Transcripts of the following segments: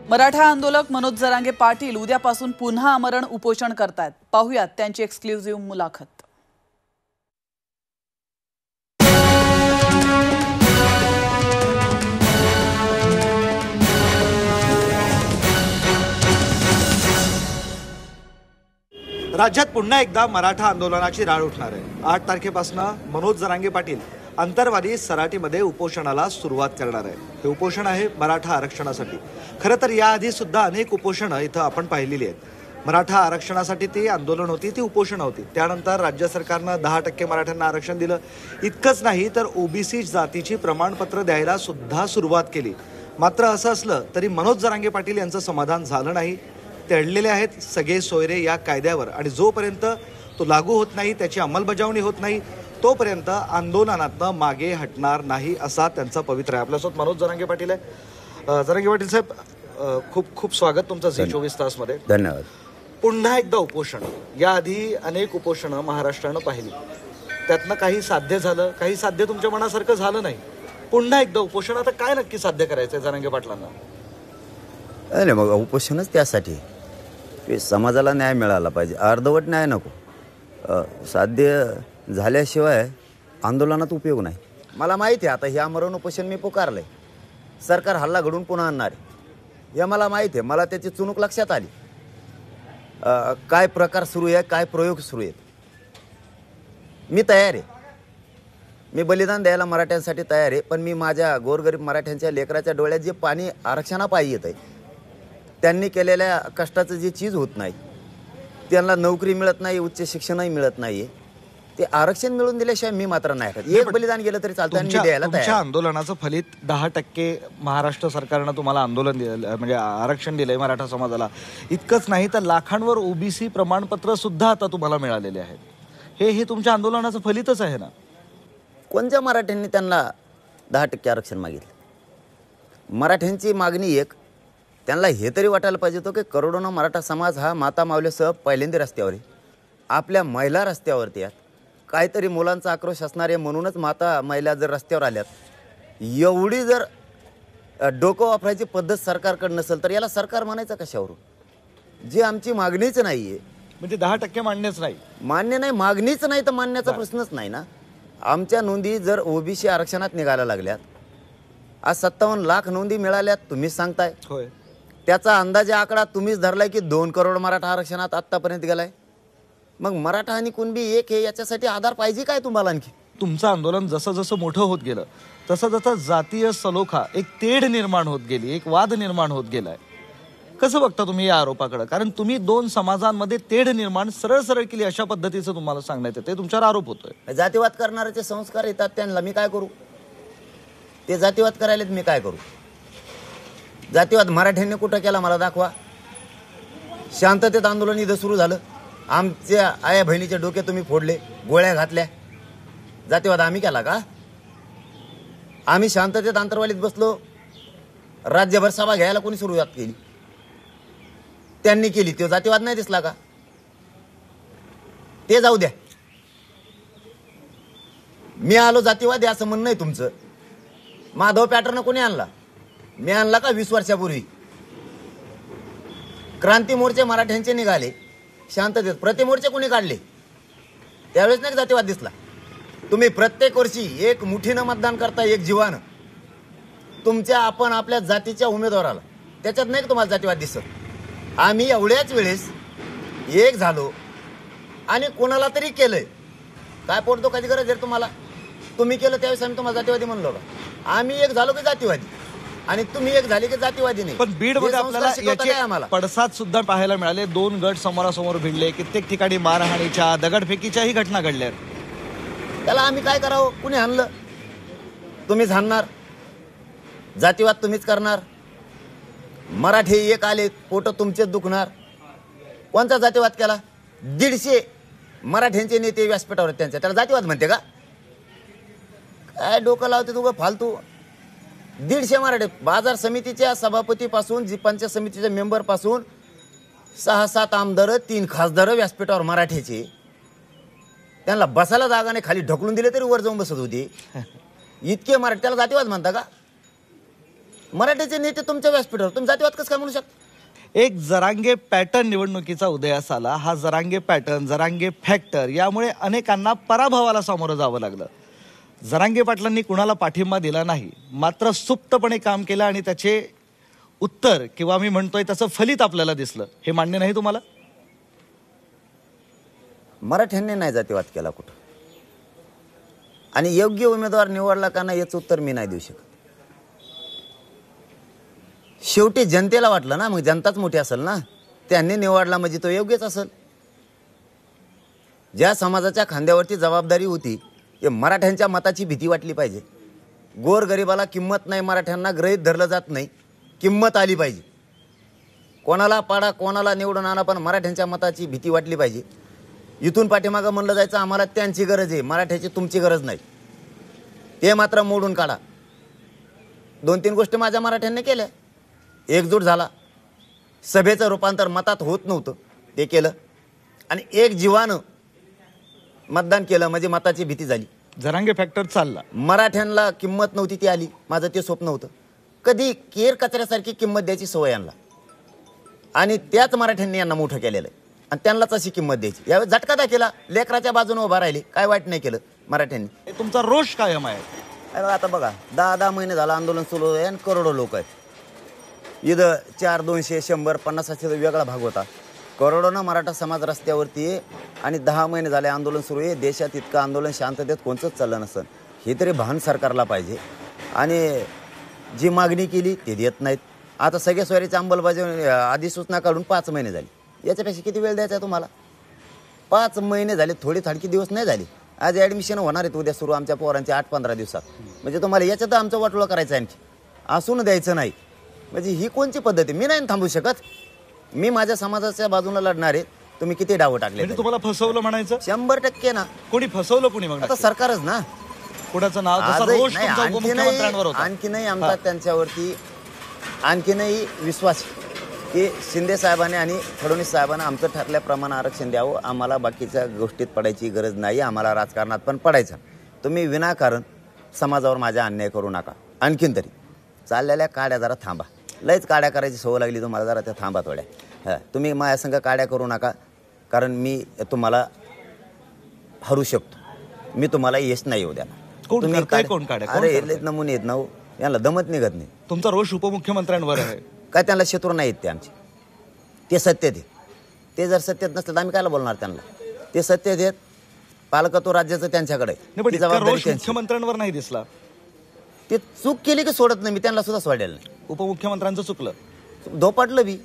मराठा आंदोलक मनोज जरांगे पाटील उद्यापासून पुन्हा आमरण उपोषण करतायत। पाहुयात त्यांची एक्सक्लुझिव्ह मुलाखत। राज्यात पुन्हा एकदा मराठा आंदोलनाची राळ उठणार आहे। 8 तारखेपासून मनोज जरांगे पाटील अंतरवादी सराटीमध्ये उपोषणाला सुरुवात करणार आहे। हे उपोषण आहे मराठा आरक्षणासाठी। खरं तर याआधी सुद्धा अनेक उपोषणं इथं आपण पाहिलेली आहेत। मराठा आरक्षणासाठी ती आंदोलन होती, ती उपोषण होती। त्यानंतर राज्य सरकारनं 10% मराठ्यांना आरक्षण दिलं। इतकंच नाही तर ओबीसी जातीची प्रमाणपत्र द्यायला सुद्धा सुरुवात केली। मात्र असं असलं तरी मनोज जरांगे पाटील यांचं समाधान झालं नाही। ते अडलेले आहेत सगळे सोयरे या कायद्यावर, आणि जोपर्यंत तो लागू होत नाही, त्याची अंमलबजावणी होत नाही, तोपर्यंत आंदोलनातनं मागे हटणार नाही असा त्यांचा पवित्रा आहे। आपल्यासोबत मनोज जरांगे पाटील आहे। जरांगे पाटील साहेब, खूप खूप स्वागत तुमचं झी24 तासमध्ये। धन्यवाद। पुन्हा एकदा उपोषण। याआधी अनेक उपोषणं महाराष्ट्रानं पाहिली, त्यातनं काही साध्य झालं, काही साध्य तुमच्या मनासारखं झालं नाही। पुन्हा एकदा उपोषण, आता काय नक्की साध्य करायचं आहे जरांगे पाटलांना? नाही, मग उपोषणच त्यासाठी समाजाला न्याय मिळाला पाहिजे, अर्धवट न्याय नको। साध्य झाल्याशिवाय आंदोलनात उपयोग नाही। मला माहिती आहे आता हे आमरण उपोषण मी पुकारलंय, सरकार हल्ला घडून पुन्हा आणणार आहे हे मला माहिती आहे। मला त्याची चुणूक लक्षात आली, काय प्रकार सुरू आहे, काय प्रयोग सुरू आहेत। मी तयार आहे, मी बलिदान द्यायला मराठ्यांसाठी तयार आहे। पण मी माझ्या गोरगरीब मराठ्यांच्या लेकराच्या डोळ्यात जे पाणी आरक्षणापायी येत आहे, त्यांनी केलेल्या कष्टाचं जे चीज होत नाही, त्यांना नोकरी मिळत नाही, उच्च शिक्षणही मिळत नाही, ते आरक्षण मिळून दिल्याशिवाय मी मात्र नाही। एक बलिदान गेलं तरी चालतं आणि मी द्यायला तयार। तुमच्या आंदोलनाचं फलित 10% महाराष्ट्र सरकारनं तुम्हाला आंदोलन दिलं, म्हणजे आरक्षण दिलंय मराठा समाजाला। इतकंच नाही तर लाखांवर ओबीसी प्रमाणपत्र सुद्धा आता तुम्हाला मिळालेले आहेत। हे तुमच्या आंदोलनाचं फलितच आहे ना? कोणत्या मराठ्यांनी त्यांना 10% आरक्षण मागितलं? मराठ्यांची मागणी एक, त्यांना हे तरी वाटायला पाहिजे होतं की करोडोनं मराठा समाज हा माता मावल्यासह पहिल्यांदा रस्त्यावर आहे। आपल्या महिला रस्त्यावरती आहेत, काहीतरी मुलांचा आक्रोश असणार आहे म्हणूनच माता महिला जर रस्त्यावर आल्यात, एवढी जर डोकं वापरायची पद्धत सरकारकडे नसेल तर याला सरकार म्हणायचं कशावरून? जी आमची मागणीच नाही आहे, म्हणजे 10% मान्यच नाही, मान्य नाही, मागणीच नाही तर मान्याचा प्रश्नच नाही ना। आमच्या नोंदी जर ओबीसी आरक्षणात निघायला लागल्यात, आज 57 लाख नोंदी मिळाल्यात, तुम्हीच सांगताय। होय, त्याचा अंदाजे आकडा तुम्हीच धरलाय की 2 करोड मराठा आरक्षणात आत्तापर्यंत गेलाय। मग मराठा आणि कुणबी एक हे, याच्यासाठी आधार पाहिजे काय तुम्हाला? आणखी तुमचं आंदोलन जसं जसं मोठं होत गेलं तसं जसं जातीय सलोखा, एक तेढ निर्माण होत गेली, एक वाद निर्माण होत गेलाय। कसं बघता तुम्ही या आरोपाकडे? कारण तुम्ही 2 समाजांमध्ये तेढ निर्माण सरळ सरळ केली अशा पद्धतीचं तुम्हाला सांगण्यात येते, तुमच्यावर आरोप होतोय। जातीवाद करणाऱ्याचे संस्कार येतात त्यांना मी काय करू? ते जातीवाद करायला मी काय करू? जातीवाद मराठ्यांनी कुठं केला मला दाखवा। शांततेत आंदोलन इथं सुरू झालं, आमच्या आया बहिणीच्या डोक्यात तुम्ही फोडले, गोळ्या घातल्या, जातीवाद आम्ही केला का? आम्ही शांततेत अंतरवालीत बसलो, राज्यभर सभा घ्यायला कोणी सुरुवात केली? त्यांनी केली, तो जातीवाद नाही दिसला का? ते जाऊ द्या, मी आलो जातीवादी असं म्हणणं आहे तुमचं। माधव पॅटर्न कोणी आणला? मी आणला का? 20 वर्षापूर्वी क्रांती मोर्चे मराठ्यांचे निघाले शांततेत, प्रतिमोर्चे कोणी काढले? त्यावेळेस नाही जातीवाद दिसला? तुम्ही प्रत्येक वर्षी एक मुठीनं मतदान करता, एक जीवानं तुमच्या आपण आपल्या जातीच्या उमेदवाराला, त्याच्यात नाही तुम्हाला जातीवाद दिसत। आम्ही एवढ्याच वेळेस एक झालो आणि कोणाला तरी केलंय, काय पोटदुखाची गरज आहे तुम्हाला? तुम्ही केलं त्यावेळेस आम्ही तुम्हाला जातीवादी म्हणलो का? आम्ही एक झालो की जातीवादी, आणि तुम्ही एक झाले की जातीवादी नाही। पण बीडमध्ये आपल्याला याचे पडसाद सुद्धा पाहायला मिळाले। 2 गट समोरासमोर भिडले, कित्येक ठिकाणी मारहाणीच्या, दगडफेकीच्याही घटना घडल्या। त्याला आम्ही काय करावं? कुणी हाणलं? तुम्हीच हाणणार, जातीवाद तुम्हीच करणार। मराठी एक आले, पोट तुमचेच दुखणार। कोणता जातीवाद केला? 150 मराठ्यांचे नेते व्यासपीठावर त्यांच्या, त्याला जातीवाद म्हणते का? काय डोकं लावते तू फालतू? 150 मराठे, बाजार समितीच्या सभापतीपासून जी पंचायत समितीच्या मेंबर पासून 6-7 आमदार, 3 खासदार व्यासपीठावर मराठ्याचे, त्यांना बसायला जागा नाही, खाली ढकलून दिले तरी वर जाऊन बसत होते। इतके मराठी, त्याला जातीवाद म्हणता का? मराठीचे नेते तुमच्या व्यासपीठावर तुम्ही जातीवाद कसं काय म्हणू शकता? एक जरांगे पॅटर्न निवडणुकीचा उदयास आला. हा जरांगे पॅटर्न, जरांगे फॅक्टर, यामुळे अनेकांना पराभवाला सामोरं जावं लागलं. जरांगे पाटलांनी कुणाला पाठिंबा दिला नाही, मात्र सुप्तपणे काम केलं आणि त्याचे उत्तर किंवा मी म्हणतोय त्याचं फलित आपल्याला दिसलं. हे मान्य नाही तुम्हाला? मराठ्यांनी नाही जातीवाद केला कुठं, आणि योग्य उमेदवार निवडला का नाही याचं उत्तर मी नाही देऊ शकत. शेवटी जनतेला वाटलं ना, मग जनताच मोठी असेल ना, त्यांनी निवडला म्हणजे तो योग्यच असेल. ज्या समाजाच्या खांद्यावरती जबाबदारी होती ते मराठ्यांच्या मताची भीती वाटली पाहिजे. गोरगरिबाला किंमत नाही, मराठ्यांना गृहीत धरलं जात नाही, किंमत आली पाहिजे. कोणाला पाडा कोणाला निवडून आणा, पण मराठ्यांच्या मताची भीती वाटली पाहिजे. इथून पाठीमागं म्हणलं जायचं आम्हाला त्यांची गरज आहे, मराठ्याची तुमची गरज नाही, ते मात्र मोडून काढा. 2-3 गोष्टी माझ्या मराठ्यांनी केल्या. एकजूट झाला, सभेचं रूपांतर मतात होत नव्हतं ते केलं, आणि एक जीवानं मतदान केलं म्हणजे मताची भीती झाली. जरांगे फॅक्टर चालला. मराठ्यांना किंमत नव्हती ती आली. माझं ते स्वप्न होतं कधी केर कचऱ्यासारखी किंमत द्यायची सवय आणला, आणि त्याच मराठ्यांनी यांना मोठं केलेलं आहे, आणि त्यांनाच अशी किंमत द्यायची. यावेळी झटका दाखवला, लेकराच्या बाजूने उभा राहिले, काय वाईट नाही केलं मराठ्यांनी. तुमचा रोष कायम आहे. अरे आता बघा, 10 महिने झालं आंदोलन सुरू आहे आणि करोडो लोक आहेत. इथं 400, 200, 100, 50 वेगळा भाग होता. करोडोनं मराठा समाज रस्त्यावरती आहे, आणि 10 महिने झाले आंदोलन सुरू आहे. देशात इतकं आंदोलन शांततेत कोणतंच चाललं नसतं. हे तरी भान सरकारला पाहिजे. आणि जी मागणी केली ते देत नाहीत. आता सगळ्या सोयरीची अंमलबजावणी अधिसूचना काढून 5 महिने झाले. याच्यापेक्षा किती वेळ द्यायचा आहे तुम्हाला? 5 महिने झाले, थोडी थाडकी दिवस नाही झाले. आज ॲडमिशन होणार आहेत उद्या सुरू आमच्या पोरांचे 8-15 दिवसात. म्हणजे तुम्हाला याच्यात आमचं वाटोळं करायचं आहे, आणखी असून द्यायचं नाही. म्हणजे ही कोणची पद्धत आहे? मी नाही थांबू शकत. मी माझ्या समाजाच्या बाजूला लढणार आहे. तुम्ही किती डावं टाकले? म्हणजे तुम्हाला फसवलं म्हणायचं? 100% ना. कोणी फसवलं कोणी? मग आता सरकारच ना. कोणाचं नाव? जसा आजही रोष नाही, तुमचा उपमुख्यमंत्र्यांवर होता. आणखी नाही आमचा त्यांच्यावरती आणखीनही विश्वास की शिंदे साहेबांनी आणि फडणवीस साहेबांना आमचं ठरल्याप्रमाणे आरक्षण द्यावं. आम्हाला बाकीच्या गोष्टीत पडायची गरज नाही, आम्हाला राजकारणात पण पडायचं. तुम्ही विनाकारण समाजावर माझ्या अन्याय करू नका. आणखीन तरी चाललेल्या काड्या जरा थांबा. लयच काड्या करायची सवय लागली तुम्हाला, जरा त्या थांबा थोड्या. हां, तुम्ही माझ्या संग काड्या करू नका, कारण मी तुम्हाला हरू शकतो. मी तुम्हाला यश नाही येऊ द्या. कोण करताय? कोण काड्या? अरे हे नमुने आहेत ना हो, यांना दमत निघत नाही. तुमचा रोष उपमुख्यमंत्र्यांवर आहे काय? त्यांना शत्रू नाही आहेत ते आमचे. ते सत्य आहेत. ते जर सत्यात नसलं तर आम्ही कायला बोलणार त्यांना? ते सत्य आहेत. पालकत्व राज्याचं त्यांच्याकडे आहे. ती जबाबदारी रोष त्यांची. मुख्यमंत्र्यांवर नाही दिसला. ते चूक केली की सोडत नाही, मी त्यांना सुद्धा सोडेल नाही. उपमुख्यमंत्र्यांचं चुकलं, धोपाटलं बी,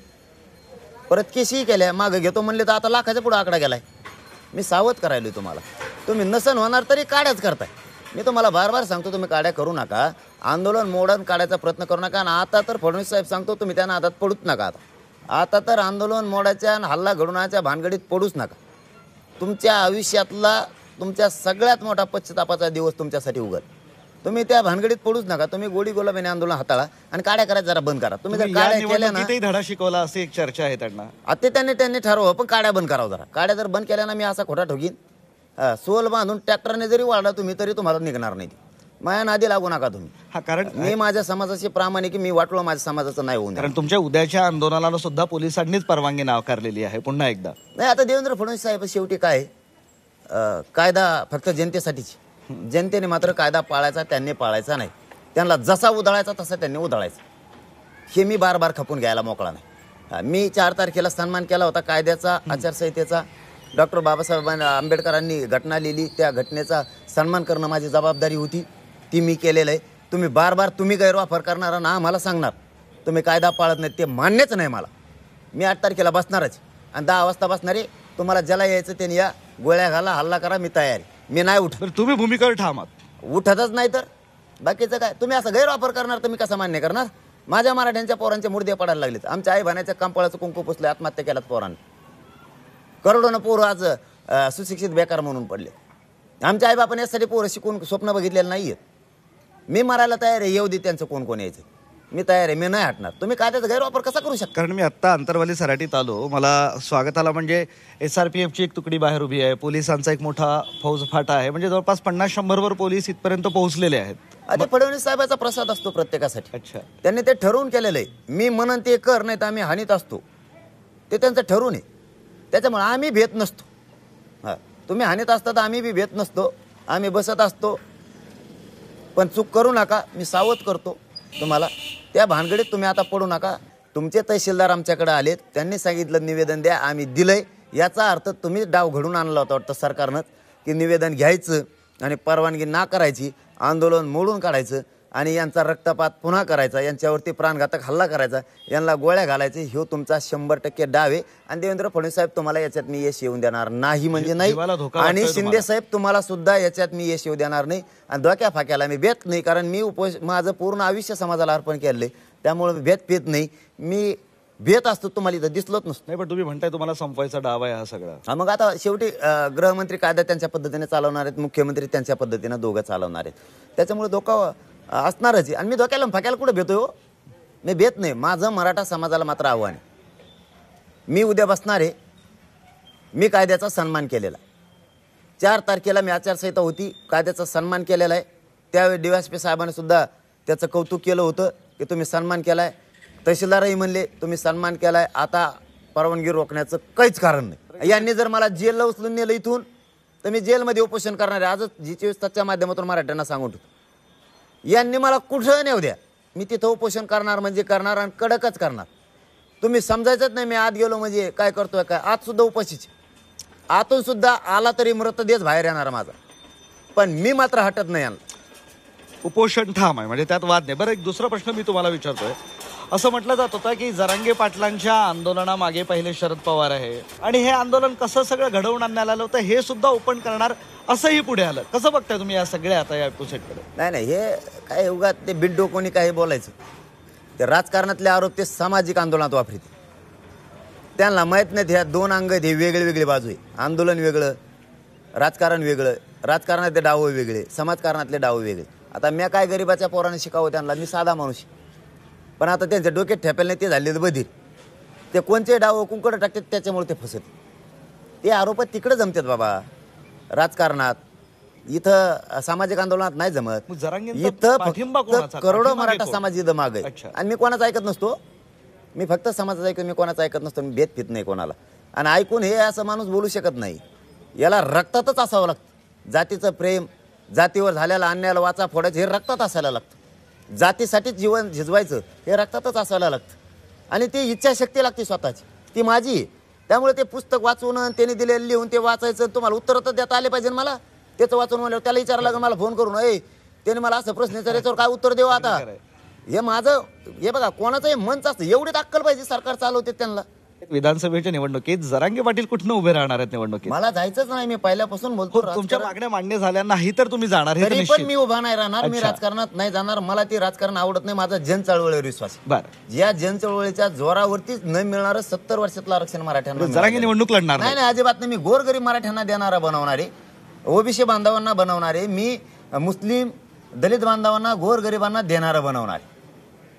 परत केसही केल्या, मागं घेतो म्हणले तर आता लाखाच्या पुढे आकडा गेलाय. मी सावध करायलो तुम्हाला. तुम्ही नसन होणार तरी काड्याच करताय. मी तुम्हाला बार सांगतो, तुम्ही काड्या करू नका. आंदोलन मोडून काढायचा प्रयत्न करू नका. आणि आता तर फडणवीस साहेब सांगतो, तुम्ही त्यांना हातात पडूच नका. आता तर आंदोलन मोडायच्या आणि हल्ला घडवण्याच्या भानगडीत पडूच नका. तुमच्या आयुष्यातला तुमच्या सगळ्यात मोठा पश्चातापाचा दिवस तुमच्यासाठी उगल. तुम्ही त्या भानगडीत पडूच नका. तुम्ही गोडी गुलाबीने आंदोलन हाताळा आणि काड्या करायचं जरा बंद करा. तुम्ही जर काड्या केल्या ना, किती धडा शिकवला अशी एक चर्चा आहे त्यांना. आता त्यांनी ठरवा, पण काड्या बंद करावं जरा. काड्या जर बंद केल्या ना, मी असा खोटा ठोकीन. सोल बांधून ट्रॅक्टरने जरी वाढला तुम्ही, तरी तुम्हाला निघणार नाही. माया नादी लागू नका तुम्ही. हा, कारण मी माझ्या समाजाची प्रामाणिक, मी वाटलो माझ्या समाजाचं नाही होऊन. कारण तुमच्या उद्याच्या आंदोलनाला सुद्धा पोलिसांनीच परवानगी नाकारलेली आहे. पुन्हा एकदा नाही, आता देवेंद्र फडणवीस साहेब शेवटी काय, कायदा फक्त जनतेसाठीच. जनतेने मात्र कायदा पाळायचा, त्यांनी पाळायचा नाही. त्यांना जसा उधळायचा तसा त्यांनी उधळायचा. हे मी बार खपून घ्यायला मोकळा नाही. मी 4 तारखेला सन्मान केला होता कायद्याचा, आचारसंहितेचा. डॉक्टर बाबासाहेब आंबेडकरांनी घटना लिहिली, त्या घटनेचा सन्मान करणं माझी जबाबदारी होती, ती मी केलेलं आहे. तुम्ही बार तुम्ही गैरवापर करणारा ना, आम्हाला सांगणार तुम्ही कायदा पाळत नाही, ते मान्यच नाही मला. मी 8 तारखेला बसणारच आणि 10 वाजता बसणारे. तुम्हाला ज्याला यायचं त्यांनी या, गोळ्या घाला, हल्ला करा, मी तयार आहे. मी नाही उठत. तुम्ही भूमिकेवर ठाम आहात. उठतच नाही तर बाकीचं काय? तुम्ही असं गैरवापर करणार तर मी कसा मान्य करणार? माझ्या मराठ्यांच्या पोरांचे मुर्दे पडायला लागलेत. आमच्या आई भाण्याच्या कंपाळाचं कुंकू पुसले, आत्महत्या केल्यात पोरांनी. करोडोनं पोरं आज सुशिक्षित बेकार म्हणून पडले. आमच्या आईबापाने यासाठी पोरं शिकून स्वप्न बघितलेलं नाही आहेत. मी मरायला तयार आहे, येऊ दे त्यांचं कोण यायचं. मी तयार आहे, मी नाही हटणार. तुम्ही कायद्याचा गैरवापर कसा करू शकता? कारण मी आत्ता अंतरवाली सराटीत आलो, मला स्वागताला म्हणजे SRPFची एक तुकडी बाहेर उभी आहे, पोलिसांचा एक मोठा फौजफाटा आहे, म्हणजे जवळपास 50-100 वर पोलीस इथपर्यंत पोहोचलेले आहेत. आणि फडणवीस साहेबाचा प्रसाद असतो प्रत्येकासाठी. अच्छा, त्यांनी ते ठरवून केलेलं आहे. मी म्हणन ते कर, नाही तर आम्ही हानीत असतो, ते त्यांचं ठरवून आहे. त्याच्यामुळे आम्ही भेट नसतो. हां, तुम्ही हानीत असता तर आम्ही बी भेट नसतो, आम्ही बसत असतो. पण चूक करू नका, मी सावध करतो तुम्हाला. त्या भानगडीत तुम्ही आता पडू नका. तुमचे तहसीलदार आमच्याकडे आलेत, त्यांनी सांगितलं निवेदन द्या, आम्ही दिलंय. याचा अर्थ तुम्ही डाव घडून आणला होता वाटतं सरकारनं, की निवेदन घ्यायचं आणि परवानगी ना करायची, आंदोलन मोडून काढायचं आणि यांचा रक्तपात पुन्हा करायचा, यांच्यावरती प्राणघातक हल्ला करायचा, यांना गोळ्या घालायचे. ह्यो तुमचा 100% डाव आहे. आणि देवेंद्र फडणवीस साहेब तुम्हाला याच्यात मी यश येऊन देणार नाही म्हणजे नाही. जीवाला धोका आणि वाटतोय शिंदे साहेब तुम्हाला सुद्धा याच्यात मी यश येऊ देणार नाही. आणि धोक्या फाक्याला मी भेट नाही, कारण मी माझं पूर्ण आयुष्य समाजाला अर्पण केलंय. त्यामुळे भेट पेत नाही. मी भेट असतो तुम्हाला इथं दिसलोच नसतो. नाही, पण तुम्ही म्हणताय तुम्हाला संपवायचा डाव आहे हा सगळा. हा, मग आता शेवटी गृहमंत्री कायदा त्यांच्या पद्धतीने चालवणार आहेत, मुख्यमंत्री त्यांच्या पद्धतीने दोघं चालवणार आहेत. त्याच्यामुळे धोका असणारच आहे. आणि मी धोक्याला फाक्याला कुठे भेटतोय हो? मी भेट नाही. माझं मराठा समाजाला मात्र आव्हान आहे. मी उद्या बसणार आहे. मी कायद्याचा सन्मान केलेला. 4 तारखेला मी आचारसंहिता होती, कायद्याचा सन्मान केलेला आहे. त्यावेळी DSP साहेबांनी सुद्धा त्याचं कौतुक केलं होतं की तुम्ही सन्मान केला आहे. तहसीलदारही म्हणले तुम्ही सन्मान केला आहे, आता परवानगी रोखण्याचं काहीच कारण नाही. यांनी जर मला जेलला उचलून नेलं इथून तर मी जेलमध्ये उपोषण करणार आहे. आजच G24 तासच्या माध्यमातून मराठ्यांना सांगून ठेवतो, यांनी मला कुठं नेऊ द्या, मी तिथं उपोषण करणार म्हणजे करणार आणि कडकच करणार. तुम्ही समजायचंच नाही मी आत गेलो म्हणजे काय करतोय काय. आत सुद्धा उपाशीच, आतून सुद्धा आला तरी मृतदेह बाहेर येणार माझा. पण मी मात्र हटत नाही. यांना उपोषण ठाम आहे, म्हणजे त्यात वाद नाही. बरं, एक दुसरा प्रश्न मी तुम्हाला विचारतोय. असं म्हटलं जात होतं की जरांगे पाटलांच्या आंदोलनामागे पहिले शरद पवार आहे आणि हे आंदोलन कसं सगळं घडवून आणण्यात आलं होतं हे सुद्धा ओपन करणार असंही पुढे आलं. कसं बघताय तुम्ही या सगळ्या आता या एपिसोडकडे? नाही, हे काय उगाच ते बिड्डो कोणी काही बोलायचं. ते राजकारणातले आरोप ते सामाजिक आंदोलनात वापरते. त्यांना माहीत नाहीत ह्या 2 अंग आहेत, हे वेगळे वेगळे बाजू आहे. आंदोलन वेगळं, राजकारण वेगळं, राजकारणातले डावं वेगळे, समाजकारणातले डावं वेगळे. आता मी काय गरिबाच्या पोराने शिकावं त्यांना, मी साधा माणूस. पण आता त्यांच्या डोक्यात ठेपेल नाही, ते झालेलं बधीर. ते कोणते डाव कुंकडे टाकतात त्याच्यामुळे ते फसत. ते आरोप तिकडे जमतात बाबा राजकारणात. इथं सामाजिक आंदोलनात नाही जमत. इथं फक्त करोडो मराठा समाज इथं माग आहे. आणि मी कोणाचं ऐकत नसतो. मी फक्त समाजाचं ऐकतो, मी कोणाचं ऐकत नसतो. मी भेद फित नाही कोणाला. आणि ऐकून हे असं माणूस बोलू शकत नाही. याला रक्तातच असावं लागतं. जातीचं प्रेम, जातीवर झालेला अन्यायाला वाचा फोडायचं हे रक्तात असायला लागतं. जातीसाठीच जीवन झिजवायचं हे रक्तातच असायला लागतं. आणि ती इच्छाशक्ती लागते स्वतःची, ती माझी आहे. त्यामुळे ते पुस्तक वाचून त्यांनी दिलेलं लिहून ते वाचायचं. तुम्हाला उत्तर तर देता आले पाहिजे मला. त्याचं वाचून म्हणलं त्याला विचारायला लागेल मला फोन करून, त्याने मला असं प्रश्न विचारले याच्यावर काय उत्तर देऊ आता. हे माझं हे बघा कोणाचं मनच असतं. एवढीच अक्कल पाहिजे सरकार चालवते त्यांना. विधानसभेच्या निवडणुकीत जरांगे पाटील कुठनं उभे राहणार आहेत निवडणुकीत? मला जायचंच नाही. मी पहिल्यापासून बोलतो तुमच्या मागण्या मान्य झाल्या नाही तर तुम्ही जाणार हे तरी पण मी उभा नाही राहणार. मी राजकारणात नाही जाणार. मला ते राजकारण आवडत नाही. माझा जनचळवळीवर विश्वास. बरं, या जनचळवळीच्या जोरावरतीच न मिळणारं 70 वर्षातलं आरक्षण मराठ्यांना जरांगे निवडणूक लढणार नाही. अजिबात नाही. मी गोरगरीब मराठ्यांना देणारा बनवणारे, ओबीसी बांधवांना बनवणारे, मी मुस्लिम दलित बांधवांना गोरगरिबांना देणारं बनवणारे,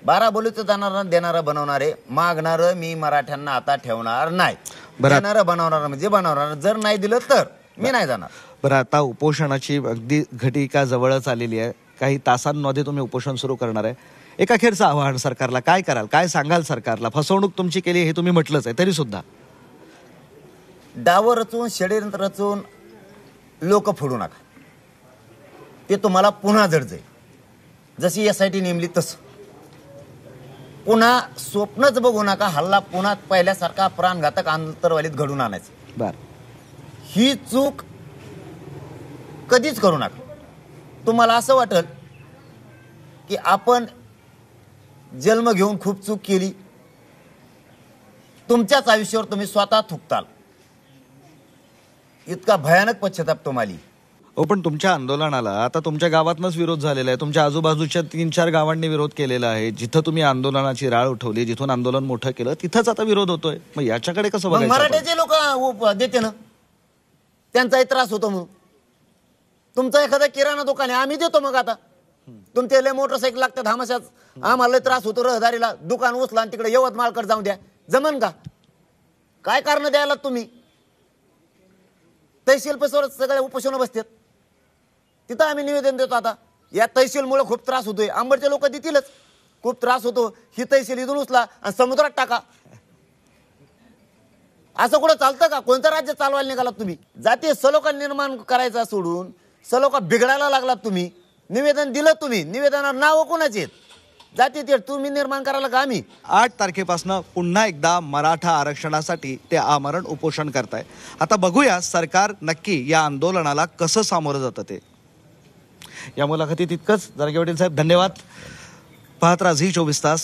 12 बोलीचं जाणारा देणारं बनवणारे. मागणारं मी मराठ्यांना आता ठेवणार नाही. देणारं बनवणार म्हणजे बनवणार. जर नाही दिलं तर मी नाही जाणार. बरं, आता उपोषणाची अगदी घटिका जवळच आलेली आहे. काही तासांमध्ये तुम्ही उपोषण सुरू करणार आहे. एक अखेरचं आवाहन सरकारला, काय कराल, काय सांगाल सरकारला? फसवणूक तुमची केली हे तुम्ही म्हटलंच आहे, तरी सुद्धा डावं रचून षड्यंत्र रचून लोक फोडू नका. ते तुम्हाला पुन्हा जडजय. जशी SIT नेमली तसं पुन्हा स्वप्नच बघू नका. हल्ला पुन्हा पहिल्यासारखा प्राणघातक आंतरवालीत घडून आणायचं. बर, ही चूक कधीच करू नका. तुम्हाला असं वाटेल की आपण जन्म घेऊन खूप चूक केली, तुमच्याच आयुष्यावर तुम्ही स्वतः थुकताल. इतका भयानक पश्चाताप तुम्हाला. पण तुमच्या आंदोलनाला आता तुमच्या गावातनच विरोध झालेला आहे. तुमच्या आजूबाजूच्या 3-4 गावांनी विरोध केलेला आहे. जिथं तुम्ही आंदोलनाची राळ उठवली, जिथून आंदोलन मोठं केलं, तिथंच आता विरोध होतोय. मग याच्याकडे कसं बघायचं? मराठ्याचे लोक देते ना, त्यांचाही त्रास होतो. म्हणून तुमचा एखादा किराणा दुकान आहे, आम्ही देतो. मग आता तुमचे लय मोटरसायकल लागतात हमाशाच आम्हाला लय त्रास होतो रहदारीला दुकान उचला आणि तिकडे यवतमाळकडे जाऊन द्या जमन का काय कारण द्यायला तुम्ही तहसील पैशावर सगळे उपोषण बसतात तिथं आम्ही निवेदन देतो आता या तहसीलमुळे खूप त्रास होतोय अंबडचे लोक देतीलच खूप त्रास होतो ही तहसील इथून उचला आणि समुद्रात टाका असं कुठं चालतं का कोणतं राज्य चालवायला निघालात तुम्ही जातीय सलोखा निर्माण करायचा सोडून सलोखा बिघडायला लागलात तुम्ही निवेदन दिलं तुम्ही निवेदनावर नाव कोणाचे आहेत जाती ते तुम्ही निर्माण करायला का आम्ही 8 तारखेपासून पुन्हा एकदा मराठा आरक्षणासाठी ते आमरण उपोषण करताय आता बघूया सरकार नक्की या आंदोलनाला कसं सामोरं जातं ते या मुलाखतीत इतकंच. जरांगे पाटील साहेब धन्यवाद. पाहत राहा झी 24 तास.